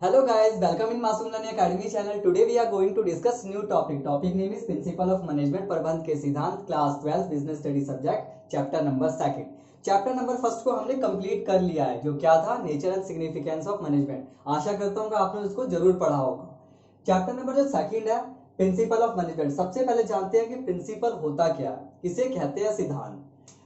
Hello guys, welcome in Masoom Learning Academy channel. Today we are going to discuss new topic. Topic name is Principle of Management प्रबंध के सिद्धांत class 12 business study subject chapter number second. Chapter number first को हमने complete कर लिया है, जो क्या था nature and significance of management. आशा करता हूँ कि आपने उसको जरूर पढ़ा होगा. चैप्टर नंबर जो सेकंड है प्रिंसिपल ऑफ मैनेजमेंट. सबसे पहले जानते हैं कि प्रिंसिपल होता क्या है. इसे कहते हैं सिद्धांत.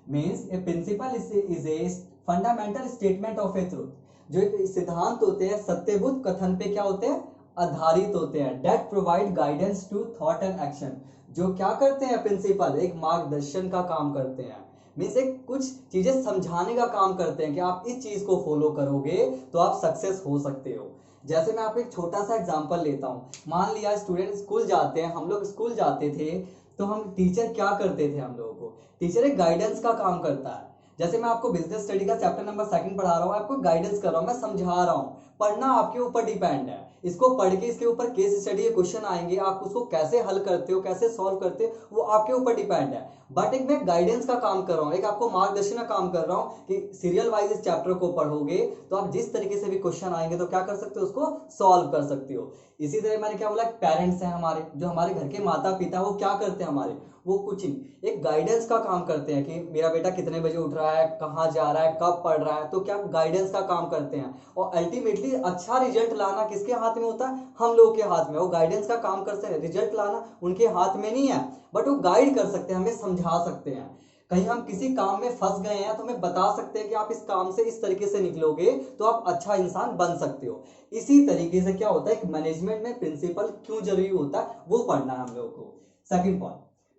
Means a principle is a fundamental statement of a truth. जो सिद्धांत होते हैं सत्यबुद्ध कथन पे क्या होते हैं, आधारित होते हैं. They provide guidance to thought and action. जो क्या करते हैं प्रिंसिपल, एक मार्गदर्शन का काम करते हैं. मीन्स एक कुछ चीजें समझाने का काम करते हैं कि आप इस चीज को फॉलो करोगे तो आप सक्सेस हो सकते हो. जैसे मैं आपको एक छोटा सा एग्जांपल लेता हूँ. मान लिया स्टूडेंट स्कूल जाते हैं, हम लोग स्कूल जाते थे तो हम टीचर क्या करते थे, हम लोगों को टीचर एक गाइडेंस का काम करता है. जैसे मैं आपको बिजनेस स्टडी का चैप्टर नंबर सेकंड पढ़ा रहा हूँ, आपको गाइडेंस कर रहा हूँ, मैं समझा रहा हूँ. पढ़ना आपके ऊपर डिपेंड है. इसको पढ़ के इसके ऊपर केस स्टडी क्वेश्चन आएंगे, आप उसको कैसे हल करते हो, कैसे सॉल्व करते हो, वो आपके ऊपर डिपेंड है. बट एक मैं गाइडेंस का काम कर रहा हूँ, एक आपको मार्गदर्शन का काम कर रहा हूँ कि सीरियल वाइज इस चैप्टर को पढ़ोगे तो आप जिस तरीके से भी क्वेश्चन आएंगे तो क्या कर सकते हो, उसको सॉल्व कर सकते हो. इसी तरह मैंने क्या बोला, पेरेंट्स हैं हमारे, जो हमारे घर के माता पिता, वो क्या करते हैं हमारे, वो कुछ एक गाइडेंस का काम करते हैं कि मेरा बेटा कितने बजे उठ रहा है, कहाँ जा रहा है, कब पढ़ रहा है. तो क्या गाइडेंस का काम करते हैं. और अल्टीमेटली अच्छा रिजल्ट लाना किसके हाथ में होता है, हम लोगों के हाथ में. वो गाइडेंस का काम करते हैं, रिजल्ट लाना उनके हाथ में नहीं है, बट वो गाइड कर सकते हैं, हमें समझा सकते हैं. कहीं हम किसी काम में फंस गए हैं तो हमें बता सकते हैं कि आप इस काम से इस तरीके से निकलोगे तो आप अच्छा इंसान बन सकते हो. इसी तरीके से क्या होता है, मैनेजमेंट में प्रिंसिपल क्यों जरूरी होता है वो पढ़ना है हम लोगों को. Second point,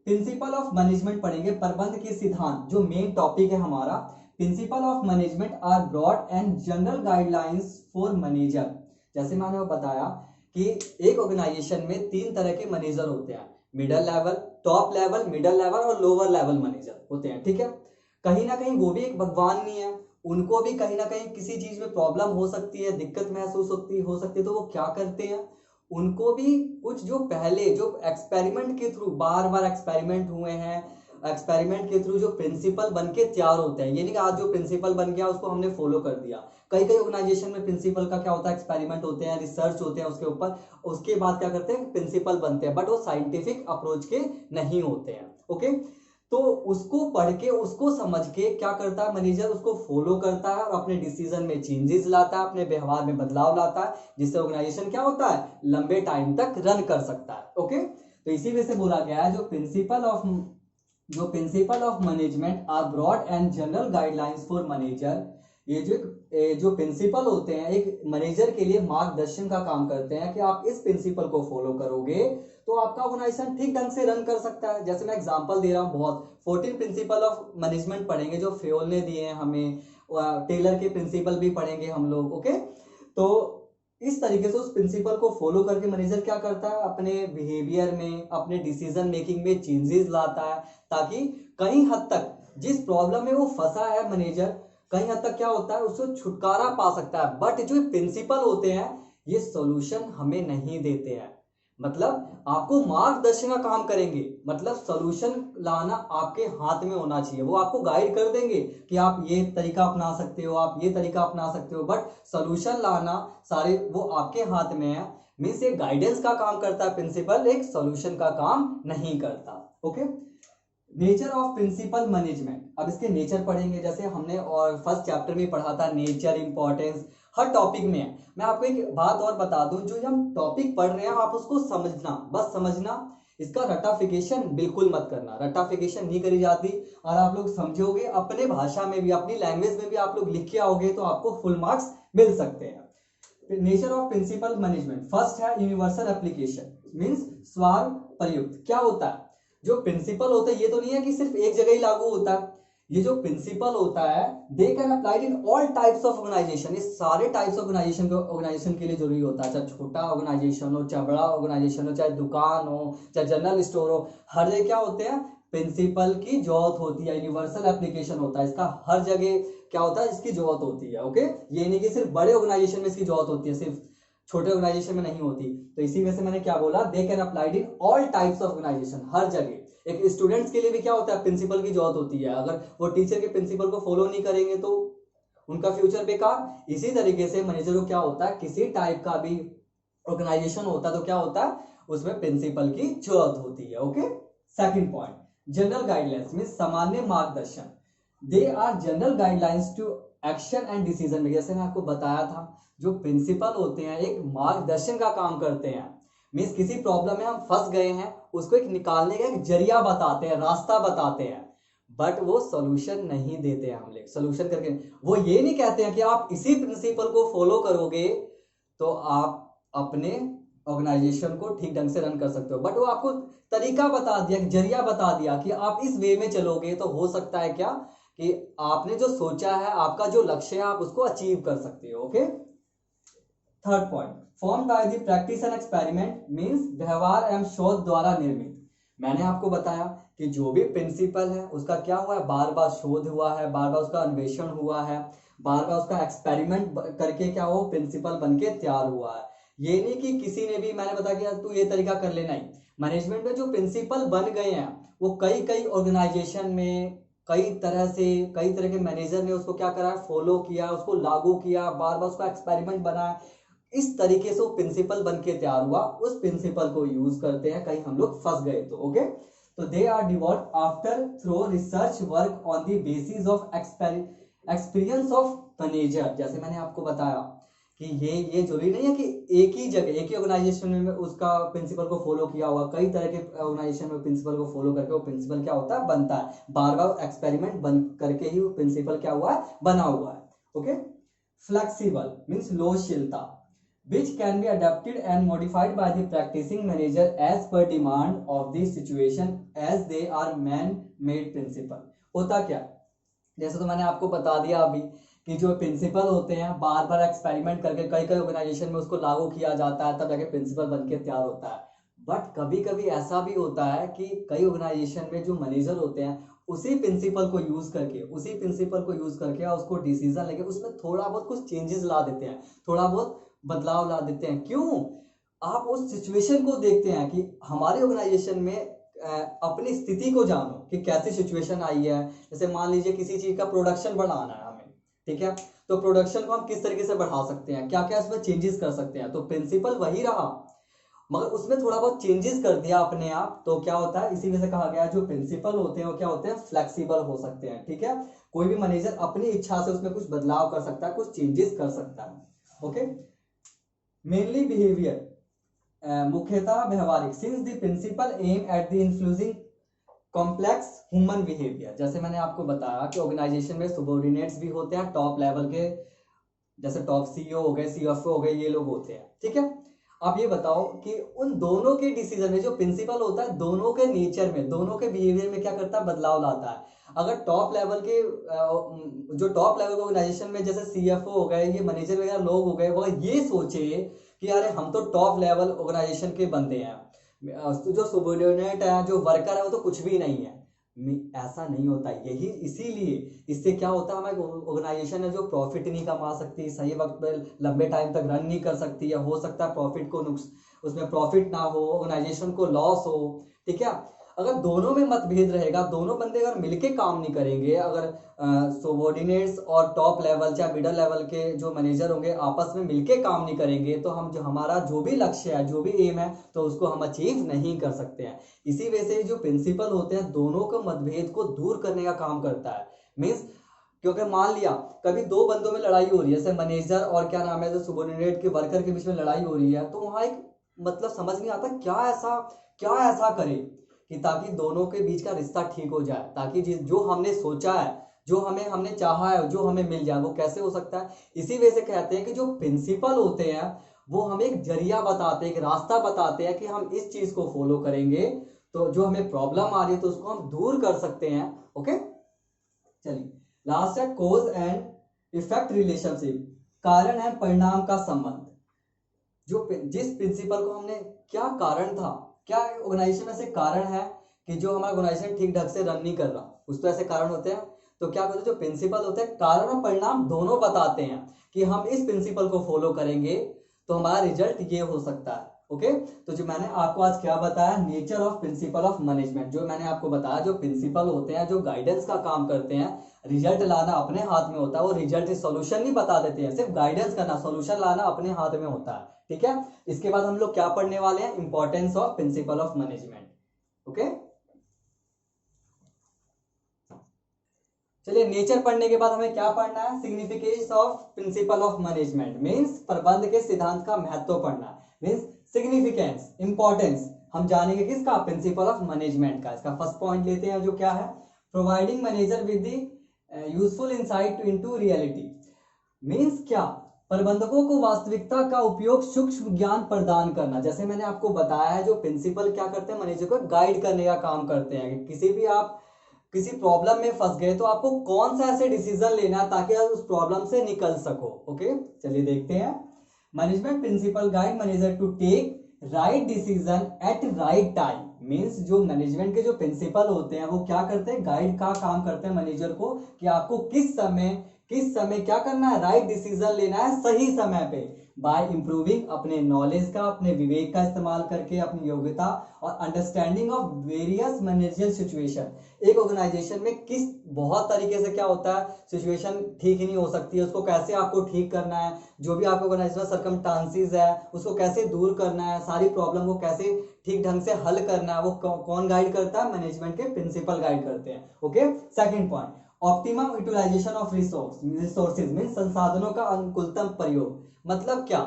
principle of management पढ़ेंगे, प्रबंध के सिद्धांत, जो मेन टॉपिक है हमारा. Principle of management are broad and general guidelines for manager. जैसे मैंने बताया कि एक ऑर्गेनाइजेशन में तीन तरह के मैनेजर होते हैं, middle level, top level, middle level और लोअर लेवल मैनेजर होते हैं. ठीक है, कहीं ना कहीं वो भी एक भगवान नहीं है, उनको भी कहीं ना कहीं किसी चीज में प्रॉब्लम हो सकती है, दिक्कत महसूस हो सकती है. तो वो क्या करते हैं, उनको भी कुछ जो पहले जो एक्सपेरिमेंट के थ्रू बार बार एक्सपेरिमेंट हुए हैं, एक्सपेरिमेंट के थ्रू जो प्रिंसिपल बन के तैयार होते हैं. ये नहीं कि आज जो प्रिंसिपल बन गया उसको हमने फॉलो कर दिया. कई कई ऑर्गेनाइजेशन में प्रिंसिपल का क्या होता है, एक्सपेरिमेंट होते हैं, रिसर्च होते हैं उसके ऊपर, उसके बाद क्या करते हैं, प्रिंसिपल बनते हैं. बट वो साइंटिफिक अप्रोच के नहीं होते हैं. ओके, तो उसको पढ़ के उसको समझ के क्या करता है मैनेजर, उसको फॉलो करता है और अपने डिसीजन में चेंजेस लाता है, अपने व्यवहार में बदलाव लाता है, जिससे ऑर्गेनाइजेशन क्या होता है, लंबे टाइम तक रन कर सकता है. ओके, तो इसी वजह से बोला गया है जो principle of management are broad and general guidelines for manager. ये जो प्रिंसिपल होते हैं एक मैनेजर के लिए मार्गदर्शन का काम करते हैं कि आप इस प्रिंसिपल को फॉलो करोगे तो आपका ऑर्गेनाइजेशन ठीक ढंग से रन कर सकता है. जैसे मैं एग्जांपल दे रहा हूँ, बहुत 14 प्रिंसिपल ऑफ मैनेजमेंट पढ़ेंगे जो फेयोल ने दिए हैं हमें, टेलर के प्रिंसिपल भी पढ़ेंगे हम लोग. ओके, तो इस तरीके से उस प्रिंसिपल को फॉलो करके मैनेजर क्या करता है, अपने बिहेवियर में, अपने डिसीजन मेकिंग में चेंजेस लाता है, ताकि कहीं हद तक जिस प्रॉब्लम में वो फंसा है मैनेजर, कहीं हद तक क्या होता है, उससे छुटकारा पा सकता है. बट जो प्रिंसिपल होते हैं ये सॉल्यूशन हमें नहीं देते हैं, मतलब आपको मार्गदर्शन का काम करेंगे, मतलब सॉल्यूशन लाना आपके हाथ में होना चाहिए. वो आपको गाइड कर देंगे कि आप ये तरीका अपना सकते हो, आप ये तरीका अपना सकते हो, बट सॉल्यूशन लाना सारे वो आपके हाथ में है. मीन्स ये गाइडेंस का काम करता है प्रिंसिपल, एक सॉल्यूशन का काम नहीं करता. Okay, nature of principle management. अब इसके नेचर पढ़ेंगे, जैसे हमने और फर्स्ट चैप्टर में पढ़ा था नेचर, इंपॉर्टेंस, हर टॉपिक में है. मैं आपको एक बात और बता दूं, जो हम टॉपिक पढ़ रहे हैं आप उसको समझना, बस समझना. इसका रटाफिकेशन बिल्कुल मत करना, रटाफिकेशन नहीं करी जाती. और आप लोग समझोगे अपने भाषा में भी, अपनी लैंग्वेज में भी आप लोग लिख के आओगे तो आपको फुल मार्क्स मिल सकते हैं. Nature of principle management, first है यूनिवर्सल एप्लीकेशन. मीन्स स्वार्थ प्रयुक्त. क्या होता है, जो प्रिंसिपल होता है ये तो नहीं है कि सिर्फ एक जगह ही लागू होता है. ये जो प्रिंसिपल होता है they can applied in all types of organisation. ये सारे टाइप्स ऑफ ऑर्गेनाइजेशन के लिए जरूरी होता है, चाहे छोटा ऑर्गेनाइजेशन हो, चाहे बड़ा ऑर्गेनाइजेशन हो, चाहे दुकान हो, चाहे जनरल स्टोर हो, हर जगह क्या होते हैं, प्रिंसिपल की जरूरत होती है. यूनिवर्सल एप्लीकेशन होता है इसका, हर जगह क्या होता है, इसकी जरूरत होती है. ओके, ये नहीं कि सिर्फ बड़े ऑर्गेनाइजेशन में इसकी जरूरत होती है, सिर्फ छोटे ऑर्गेनाइजेशन में नहीं होती. तो इसी वजह से मैंने क्या बोला, they can applied in all types of organisation, हर जगह. एक स्टूडेंट्स के लिए भी क्या होता है, प्रिंसिपल की जरूरत होती है. अगर वो टीचर के प्रिंसिपल को फॉलो नहीं करेंगे तो उनका फ्यूचर बेकार। इसी तरीके से मैनेजर को क्या होता है, किसी टाइप का भी ऑर्गेनाइजेशन होता है तो क्या होता है, उसमें प्रिंसिपल की जरूरत होती है। Okay, second point, general guidelines mean सामान्य मार्गदर्शन। They are general guidelines to action and decision making. जैसे मैं आपको बताया था, जो प्रिंसिपल होते हैं एक मार्गदर्शन का काम करते हैं। मीन्स किसी प्रॉब्लम में हम फंस गए हैं, उसको एक निकालने का एक जरिया बताते हैं, रास्ता बताते हैं, बट वो सोल्यूशन नहीं देते हैं। हम लोग सोल्यूशन करके वो ये नहीं कहते हैं कि आप इसी प्रिंसिपल को फॉलो करोगे तो आप अपने ऑर्गेनाइजेशन को ठीक ढंग से रन कर सकते हो, बट वो आपको तरीका बता दिया, जरिया बता दिया कि आप इस वे में चलोगे तो हो सकता है क्या कि आपने जो सोचा है, आपका जो लक्ष्य है, आप उसको अचीव कर सकते हो। Okay, third point, form by the practice and experiment means व्यवहार एवं शोध द्वारा निर्मित। मैंने आपको बताया कि जो भी प्रिंसिपल है उसका क्या हुआ है, बार बार शोध हुआ है, बार बार उसका अन्वेषण हुआ है, बार बार उसका एक्सपेरिमेंट करके क्या हो प्रिंसिपल बन के तैयार हुआ है। ये नहीं कि किसी ने भी मैंने बताया कि तू ये तरीका कर लेना ही। मैनेजमेंट में जो प्रिंसिपल बन गए हैं वो कई कई ऑर्गेनाइजेशन में कई तरह के मैनेजर ने उसको क्या करा, फॉलो किया, उसको लागू किया, बार बार उसका एक्सपेरिमेंट बनाया। इस तरीके से वो प्रिंसिपल बन के तैयार हुआ, उस प्रिंसिपल को यूज करते हैं कहीं हम लोग फंस गए तो। ओके, तो they are devolve after thorough research work on the basis of experience of manager. जैसे मैंने आपको बताया कि ये जरूरी नहीं है कि एक ही जगह एक ही ऑर्गेनाइजेशन में उसका प्रिंसिपल को फॉलो किया हुआ, कई तरह के ऑर्गेनाइजेशन में प्रिंसिपल को फॉलो करके वो प्रिंसिपल क्या होता है, बनता है। बार बार एक्सपेरिमेंट बन करके ही वो प्रिंसिपल क्या हुआ है, बना हुआ है। ओके, फ्लेक्सिबल मीन्स लोचशीलता, which can be adapted and modified by the practicing manager as per demand of the situation as they are man-made principle। होता क्या, जैसे तो मैंने आपको बता दिया अभी कि जो प्रिंसिपल होते हैं बार बार एक्सपेरिमेंट करके कई कई ऑर्गेनाइजेशन में उसको लागू किया जाता है, तब जाके प्रिंसिपल बन के तैयार होता है। बट कभी कभी ऐसा भी होता है कि कई ऑर्गेनाइजेशन में जो मैनेजर होते हैं उसी प्रिंसिपल को यूज करके उसको डिसीजन लेके उसमें थोड़ा बहुत कुछ चेंजेस ला देते हैं, थोड़ा बहुत बदलाव ला देते हैं। क्यों, आप उस सिचुएशन को देखते हैं कि हमारे ऑर्गेनाइजेशन में अपनी स्थिति को जानो कि कैसी सिचुएशन आई है। जैसे मान लीजिए किसी चीज का प्रोडक्शन बढ़ाना है हमें, ठीक है, तो प्रोडक्शन को हम किस तरीके से बढ़ा सकते हैं, क्या क्या उसमें चेंजेस कर सकते हैं। तो प्रिंसिपल वही रहा मगर उसमें थोड़ा बहुत चेंजेस कर दिया अपने आप, तो क्या होता है, इसी वजह से कहा गया जो प्रिंसिपल होते हैं वो क्या होते हैं, फ्लेक्सिबल हो सकते हैं। ठीक है, कोई भी मैनेजर अपनी इच्छा से उसमें कुछ बदलाव कर सकता है, कुछ चेंजेस कर सकता है। ओके, मेनली बिहेवियर मुख्यतः व्यवहारिक, since the principle aim at the influencing complex human behaviour. जैसे मैंने आपको बताया कि ऑर्गेनाइजेशन में सबऑर्डिनेट्स भी होते हैं टॉप लेवल के, जैसे टॉप सीईओ हो गए, सीएफओ हो गए, ये लोग होते हैं। ठीक है, आप ये बताओ कि उन दोनों के डिसीजन में जो प्रिंसिपल होता है दोनों के नेचर में, दोनों के बिहेवियर में क्या करता है, बदलाव लाता है। अगर टॉप लेवल के जो टॉप लेवल के ऑर्गेनाइजेशन में जैसे सीएफओ हो गए, ये मैनेजर वगैरह लोग हो गए, वो ये सोचे कि अरे हम तो टॉप लेवल ऑर्गेनाइजेशन के बंदे हैं, जो सबऑर्डिनेट है, जो वर्कर है, वो तो कुछ भी नहीं है। ऐसा नहीं होता। यही इसीलिए इससे क्या होता है, हमारे ऑर्गेनाइजेशन है जो प्रॉफिट नहीं कमा सकती, सही वक्त पे लंबे टाइम तक रन नहीं कर सकती, या हो सकता है प्रॉफिट को उसमें प्रॉफिट ना हो, ऑर्गेनाइजेशन को लॉस हो। ठीक है, अगर दोनों में मतभेद रहेगा, दोनों बंदे अगर मिलके काम नहीं करेंगे, अगर सबऑर्डिनेट्स और टॉप लेवल या मिडिल लेवल के जो मैनेजर होंगे आपस में मिलके काम नहीं करेंगे, तो हम जो हमारा जो भी लक्ष्य है, जो भी एम है, तो उसको हम अचीव नहीं कर सकते हैं। इसी वजह से जो प्रिंसिपल होते हैं दोनों के मतभेद को दूर करने का काम करता है। मीन्स क्योंकि मान लिया कभी दो बंदों में लड़ाई हो रही है, जैसे मैनेजर और क्या नाम है जो सबऑर्डिनेट के वर्कर के बीच में लड़ाई हो रही है, तो वहां एक मतलब समझ नहीं आता क्या ऐसा करे कि ताकि दोनों के बीच का रिश्ता ठीक हो जाए, ताकि जो हमने सोचा है, जो हमने चाहा है, जो हमें मिल जाए, वो कैसे हो सकता है। इसी वजह से कहते हैं कि जो प्रिंसिपल होते हैं वो हमें एक जरिया बताते हैं, एक रास्ता बताते हैं कि हम इस चीज को फॉलो करेंगे तो जो हमें प्रॉब्लम आ रही है तो उसको हम दूर कर सकते हैं। ओके, चलिए लास्ट है कोज एंड इफेक्ट रिलेशनशिप, कारण एंड परिणाम का संबंध। जो जिस प्रिंसिपल को हमने, क्या कारण था, क्या ऑर्गेनाइजेशन में ऐसे कारण है कि जो हमारा ऑर्गेनाइजेशन ठीक ढंग से रन नहीं कर रहा, कुछ तो ऐसे कारण होते हैं। तो क्या करते हैं, जो प्रिंसिपल होते हैं कारण और परिणाम दोनों बताते हैं कि हम इस प्रिंसिपल को फॉलो करेंगे तो हमारा रिजल्ट ये हो सकता है। ओके तो जो मैंने आपको आज क्या बताया, nature of principle of management, जो मैंने आपको बताया जो प्रिंसिपल होते हैं जो गाइडेंस का काम करते हैं, रिजल्ट लाना अपने हाथ में होता है, वो रिजल्ट सॉल्यूशन नहीं बता देते हैं, सिर्फ गाइडेंस करना, सॉल्यूशन लाना अपने हाथ में होता है। ठीक है, इसके बाद हम लोग क्या पढ़ने वाले हैं, importance of principle of management. Okay चलिए, नेचर पढ़ने के बाद हमें क्या पढ़ना है, significance of principle of management, means प्रबंध के सिद्धांत का महत्व पढ़ना, मींस सिग्निफिकेंस, इंपॉर्टेंस हम जानेंगे किसका, प्रिंसिपल ऑफ मैनेजमेंट का। इसका फर्स्ट पॉइंट लेते हैं जो क्या है, providing manager with the useful insight into reality, means क्या, प्रबंधकों को वास्तविकता का उपयोग सूक्ष्म ज्ञान प्रदान करना। जैसे मैंने आपको बताया है, जो प्रिंसिपल क्या करते हैं, मैनेजर को गाइड करने का काम करते हैं कि किसी भी आप किसी प्रॉब्लम में फंस गए तो आपको कौन सा ऐसे डिसीजन लेना है ताकि आप उस प्रॉब्लम से निकल सको। ओके चलिए देखते हैं, management principle guide manager to take right decision at right time, means जो मैनेजमेंट के जो प्रिंसिपल होते हैं वो क्या करते हैं, गाइड का काम करते हैं मैनेजर को कि आपको किस समय क्या करना है, राइट डिसीजन लेना है सही समय पे, बाय इंप्रूविंग अपने नॉलेज का, अपने विवेक का इस्तेमाल करके, अपनी योग्यता और understanding of various managerial situation. एक ऑर्गेनाइजेशन में किस बहुत तरीके से क्या होता है, सिचुएशन ठीक ही नहीं हो सकती है, उसको कैसे आपको ठीक करना है, जो भी आपके ऑर्गेनाइजेशनल सर्कमस्टांसेस है उसको कैसे दूर करना है, सारी प्रॉब्लम को कैसे ठीक ढंग से हल करना है, वो कौन गाइड करता है, मैनेजमेंट के प्रिंसिपल गाइड करते हैं। Okay second point, optimum utilisation of resources mean संसाधनों का अनुकूलतम प्रयोग। मतलब क्या,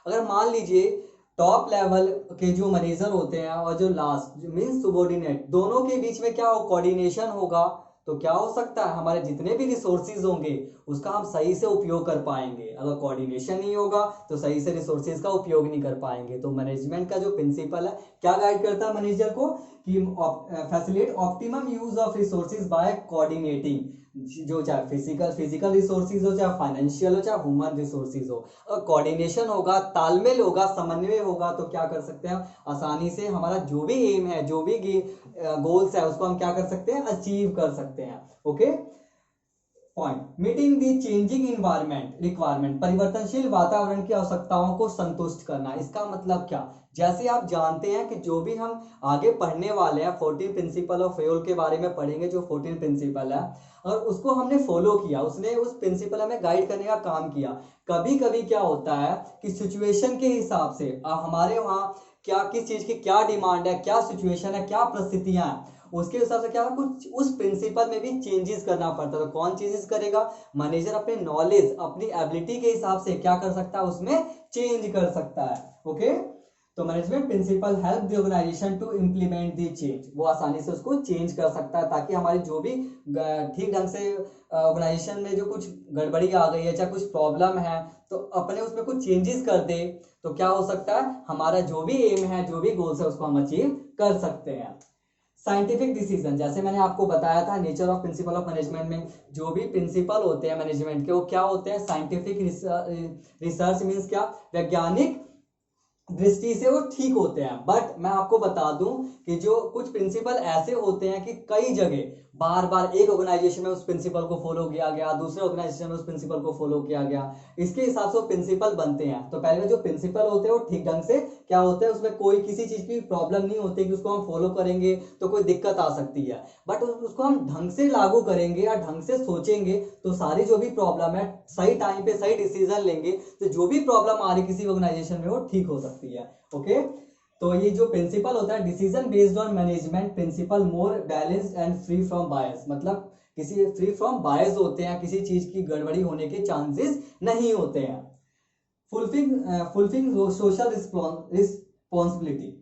अगर मान लीजिए टॉप लेवल के जो मैनेजर होते हैं और जो लास्ट मीन सुबॉर्डिनेट, दोनों के बीच में क्या हो, कोऑर्डिनेशन होगा तो क्या हो सकता है, हमारे जितने भी रिसोर्सेज होंगे उसका हम सही से उपयोग कर पाएंगे। अगर कोऑर्डिनेशन नहीं होगा तो सही से रिसोर्सेज का उपयोग नहीं कर पाएंगे। तो मैनेजमेंट का जो प्रिंसिपल है क्या गाइड करता है मैनेजर को कि facilitate optimum use of resources by coordinating, जो चाहे फिजिकल रिसोर्सेज हो, चाहे फाइनेंशियल हो, चाहे ह्यूमन रिसोर्सेज हो, अगर कोऑर्डिनेशन होगा, तालमेल होगा, समन्वय होगा तो क्या कर सकते हैं, आसानी से हमारा जो भी एम है, जो भी गोल्स है उसको हम क्या कर सकते हैं, अचीव कर सकते हैं। ओके पॉइंट, मीटिंग दी चेंजिंग इन्वायरमेंट रिक्वायरमेंट, परिवर्तनशील वातावरण की आवश्यकताओं को संतुष्ट करना। इसका मतलब क्या, जैसे आप जानते हैं कि जो भी हम आगे पढ़ने वाले हैं 14 प्रिंसिपल ऑफ फ्योल के बारे में पढ़ेंगे, जो 14 प्रिंसिपल है और उसको हमने फॉलो किया, उसने उस प्रिंसिपल हमें गाइड करने का काम किया। कभी कभी क्या होता है कि सिचुएशन के हिसाब से हमारे वहाँ क्या किस चीज की क्या डिमांड है, क्या सिचुएशन है, क्या परिस्थितियां हैं, उसके हिसाब से क्या कुछ उस प्रिंसिपल में भी चेंजेस करना पड़ता है। तो कौन चेंजेस करेगा, मैनेजर अपने नॉलेज अपनी एबिलिटी के हिसाब से क्या कर सकता है, उसमें चेंज कर सकता है। ओके तो management principle help the organisation to implement the change, वो आसानी से उसको चेंज कर सकता है ताकि हमारी जो भी ठीक ढंग से ऑर्गेनाइजेशन में जो कुछ गड़बड़ी आ गई है, चाहे कुछ प्रॉब्लम है, तो अपने उसमें कुछ चेंजेस कर दे तो क्या हो सकता है, हमारा जो भी एम है, जो भी गोल्स है उसको हम अचीव कर सकते हैं। साइंटिफिक डिसीजन, जैसे मैंने आपको बताया था nature of principle of management में जो भी प्रिंसिपल होते हैं मैनेजमेंट के वो क्या होते हैं, साइंटिफिक रिसर्च मींस क्या, वैज्ञानिक दृष्टि से वो ठीक होते हैं। बट मैं आपको बता दूं कि जो कुछ प्रिंसिपल ऐसे होते हैं कि कई जगह बार बार एक ऑर्गेनाइजेशन में उस प्रिंसिपल को फॉलो किया गया, दूसरे ऑर्गेनाइजेशन में उस प्रिंसिपल को फॉलो किया गया, इसके हिसाब से वो प्रिंसिपल बनते हैं। तो पहले जो प्रिंसिपल होते हैं वो ठीक ढंग से क्या होते हैं, उसमें कोई किसी चीज की प्रॉब्लम नहीं होती कि उसको हम फॉलो करेंगे तो कोई दिक्कत आ सकती है, बट उसको हम ढंग से लागू करेंगे या ढंग से सोचेंगे तो सारी जो भी प्रॉब्लम है सही टाइम पे सही डिसीजन लेंगे तो जो भी प्रॉब्लम आ रही किसी ऑर्गेनाइजेशन में वो ठीक हो सकती है। ओके तो ये जो प्रिंसिपल होता है decision based on management principle more balanced and free from bias, मतलब किसी फ्री फ्रॉम बायस होते हैं, किसी चीज की गड़बड़ी होने के चांसेस नहीं होते हैं। फुलफिलिंग सोशल रिस्पॉन्सिबिलिटी,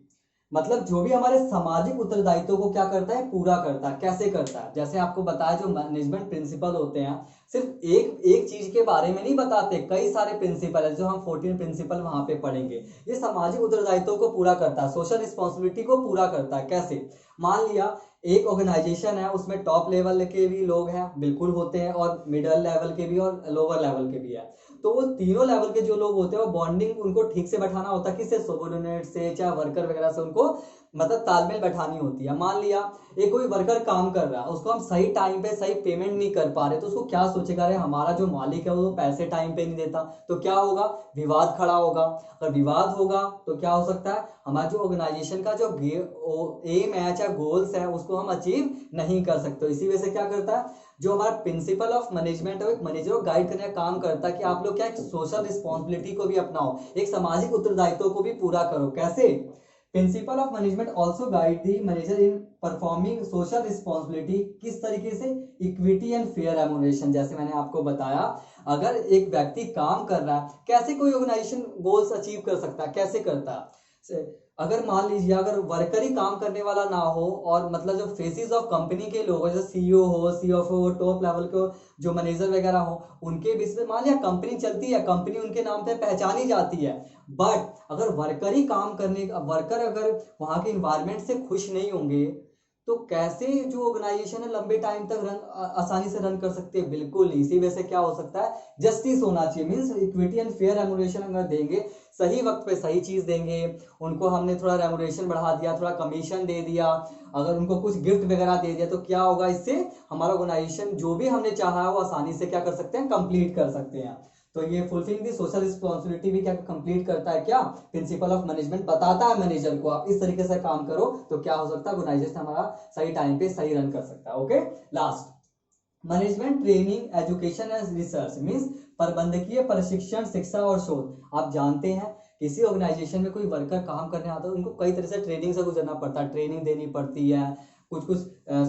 मतलब जो भी हमारे सामाजिक उत्तरदायित्व को क्या करता है, पूरा करता है। कैसे करता है, जैसे आपको बताया जो मैनेजमेंट प्रिंसिपल होते हैं सिर्फ एक चीज के बारे में नहीं बताते, कई सारे प्रिंसिपल है जो हम 14 प्रिंसिपल वहां पे पढ़ेंगे। ये सामाजिक उत्तरदायित्व को पूरा करता है, सोशल रिस्पॉन्सिबिलिटी को पूरा करता है। कैसे, मान लिया एक ऑर्गेनाइजेशन है उसमें टॉप लेवल के भी लोग हैं, बिल्कुल होते हैं, और मिडिल लेवल के भी और लोअर लेवल के भी है। तो वो तीनों लेवल के जो लोग होते हैं वो बॉन्डिंग उनको ठीक से बैठाना होता है, किससे, सबॉर्डिनेट से, चाहे वर्कर वगैरह से उनको मतलब तालमेल बैठानी होती है। मान लिया एक कोई वर्कर काम कर रहा है, उसको हम सही टाइम पे सही पेमेंट नहीं कर पा रहे, तो उसको क्या सोचेगा, अरे हमारा जो मालिक है वो पैसे टाइम पे नहीं देता, तो क्या होगा, विवाद खड़ा होगा। अगर विवाद होगा तो क्या हो सकता है, हमारा जो ऑर्गेनाइजेशन का जो एम है चाहे गोल्स है उसको हम अचीव नहीं कर सकते। इसी वजह से क्या करता है, जो हमारा प्रिंसिपल ऑफ मैनेजमेंट है, एक मैनेजर को गाइड करने का काम करता है कि आप लोग क्या एक सोशल रिस्पॉन्सिबिलिटी को भी अपनाओ, एक सामाजिक उत्तरदायित्व को भी पूरा करो। कैसे, principal of management also guide the manager in performing social responsibility, किस तरीके से, इक्विटी एंड फेयर रेम्युनरेशन। जैसे मैंने आपको बताया, अगर एक व्यक्ति काम कर रहा है, कैसे कोई ऑर्गेनाइजेशन गोल्स अचीव कर सकता है, कैसे करता है, अगर मान लीजिए अगर वर्कर ही काम करने वाला ना हो और मतलब जो फेसिस ऑफ कंपनी के लोग जैसे सीईओ हो, सीएफओ हो, टॉप लेवल के जो मैनेजर वगैरह हो, उनके बेसिस पे मान लिया कंपनी चलती है, कंपनी उनके नाम पे पहचानी जाती है, बट अगर वर्कर ही काम करने, वर्कर अगर वहां के इन्वायरमेंट से खुश नहीं होंगे तो कैसे जो ऑर्गेनाइजेशन है लंबे टाइम तक आसानी से रन कर सकते हैं, बिल्कुल नहीं। इसी वजह से क्या हो सकता है, जस्टिस होना चाहिए, means equity and fair remuneration अगर देंगे, सही वक्त पे सही चीज देंगे, उनको हमने थोड़ा रेम्युनरेशन बढ़ा दिया, थोड़ा कमीशन दे दिया, अगर उनको कुछ गिफ्ट वगैरह दे दिया, तो क्या होगा, इससे हमारा ऑर्गेनाइजेशन जो भी हमने चाहा है वो आसानी से क्या कर सकते हैं, कंप्लीट कर सकते हैं। तो ये फुलफिलिंग दी सोशल रिस्पॉन्सिबिलिटी भी क्या कंप्लीट करता है, क्या प्रिंसिपल ऑफ मैनेजमेंट बताता है मैनेजर को, आप इस तरीके से काम करो तो क्या हो सकता है, ऑर्गेनाइजेशन हमारा सही टाइम पे सही रन कर सकता है। Okay, last, management training education and research means प्रबंधकीय प्रशिक्षण, शिक्षा और शोध। आप जानते हैं किसी ऑर्गेनाइजेशन में कोई वर्कर काम करने आता है, उनको कई तरह से ट्रेनिंग से गुजरना पड़ता है, ट्रेनिंग देनी पड़ती है, कुछ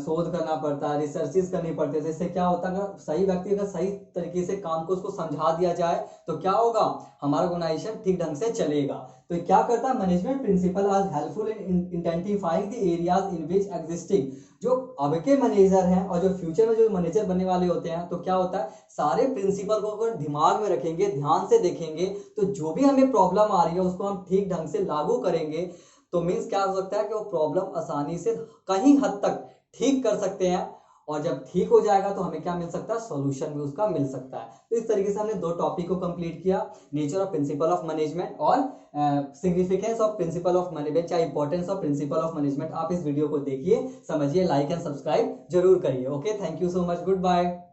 शोध करना पड़ता है, रिसर्चेस करनी पड़ती है। जिससे क्या होता है, अगर सही व्यक्ति अगर सही तरीके से काम को उसको समझा दिया जाए तो क्या होगा, हमारा ऑर्गेनाइजेशन ठीक ढंग से चलेगा। तो क्या करता है management principle are helpful in identifying the areas in which existing, जो अब के मैनेजर हैं और जो फ्यूचर में जो मैनेजर बनने वाले होते हैं, तो क्या होता है, सारे प्रिंसिपल को अगर दिमाग में रखेंगे, ध्यान से देखेंगे, तो जो भी हमें प्रॉब्लम आ रही है उसको हम ठीक ढंग से लागू करेंगे, तो मीन्स क्या हो सकता है कि वो प्रॉब्लम आसानी से कहीं हद तक ठीक कर सकते हैं, और जब ठीक हो जाएगा तो हमें क्या मिल सकता है, सॉल्यूशन भी उसका मिल सकता है। तो इस तरीके से हमने दो टॉपिक को कंप्लीट किया, nature of principle of management और significance of principle of management, चाहे importance of principle of management. आप इस वीडियो को देखिए, समझिए, लाइक एंड सब्सक्राइब जरूर करिए। Okay, thank you so much, good bye.